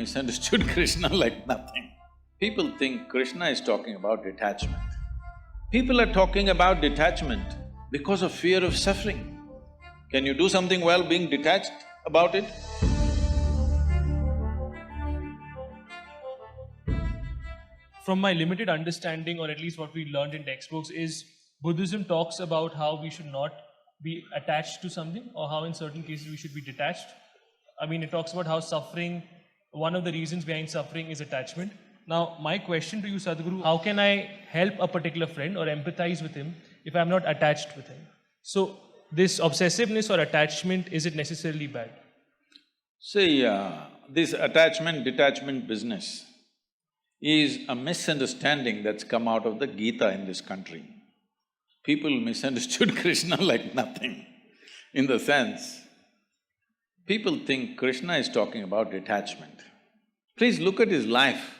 misunderstood Krishna like nothing. People think Krishna is talking about detachment. People are talking about detachment because of fear of suffering. Can you do something well being detached about it? From my limited understanding, or at least what we learned in textbooks, is Buddhism talks about how we should not be attached to something, or how in certain cases we should be detached. I mean, it talks about how suffering, one of the reasons behind suffering is attachment. Now, my question to you, Sadhguru, how can I help a particular friend or empathize with him if I'm not attached with him? So, this obsessiveness or attachment, is it necessarily bad? See, this attachment-detachment business is a misunderstanding that's come out of the Gita in this country. People misunderstood Krishna like nothing, in the sense, people think Krishna is talking about detachment. Please look at his life.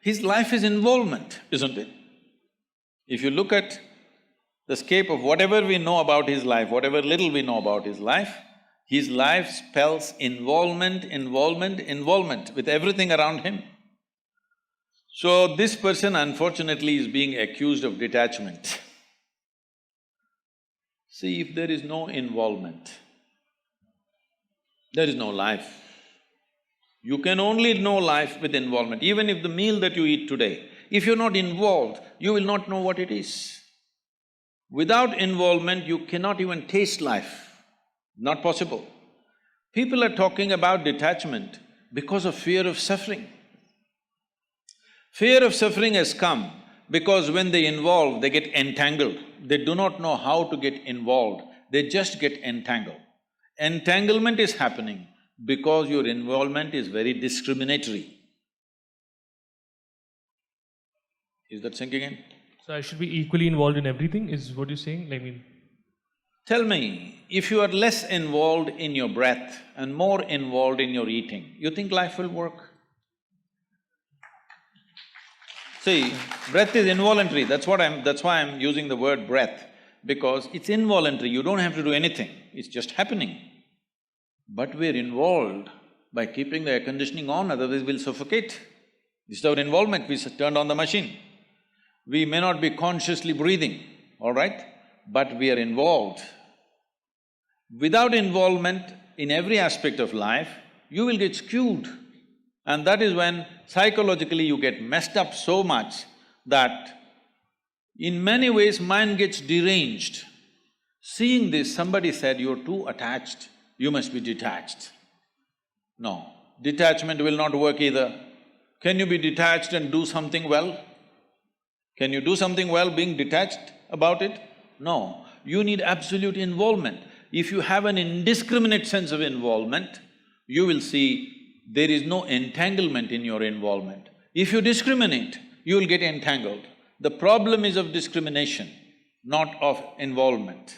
His life is involvement, isn't it? If you look at the scape of whatever we know about his life, whatever little we know about his life spells involvement, involvement, involvement with everything around him. So this person unfortunately is being accused of detachment. See, if there is no involvement, there is no life. You can only know life with involvement. Even if the meal that you eat today, if you're not involved, you will not know what it is. Without involvement, you cannot even taste life. Not possible. People are talking about detachment because of fear of suffering. Fear of suffering has come because when they involve, they get entangled. They do not know how to get involved, they just get entangled. Entanglement is happening because your involvement is very discriminatory. Is that sinking in? So, I should be equally involved in everything, is what you're saying? I mean… Tell me, if you are less involved in your breath and more involved in your eating, you think life will work? See, breath is involuntary, that's why I'm using the word breath, because it's involuntary, you don't have to do anything, it's just happening. But we're involved by keeping the air conditioning on, otherwise we'll suffocate. This is our involvement, we turned on the machine. We may not be consciously breathing, all right, but we are involved. Without involvement in every aspect of life, you will get skewed. And that is when psychologically you get messed up so much that in many ways mind gets deranged. Seeing this, somebody said, you're too attached, you must be detached. No, detachment will not work either. Can you be detached and do something well? Can you do something well being detached about it? No, you need absolute involvement. If you have an indiscriminate sense of involvement, you will see there is no entanglement in your involvement. If you discriminate, you will get entangled. The problem is of discrimination, not of involvement.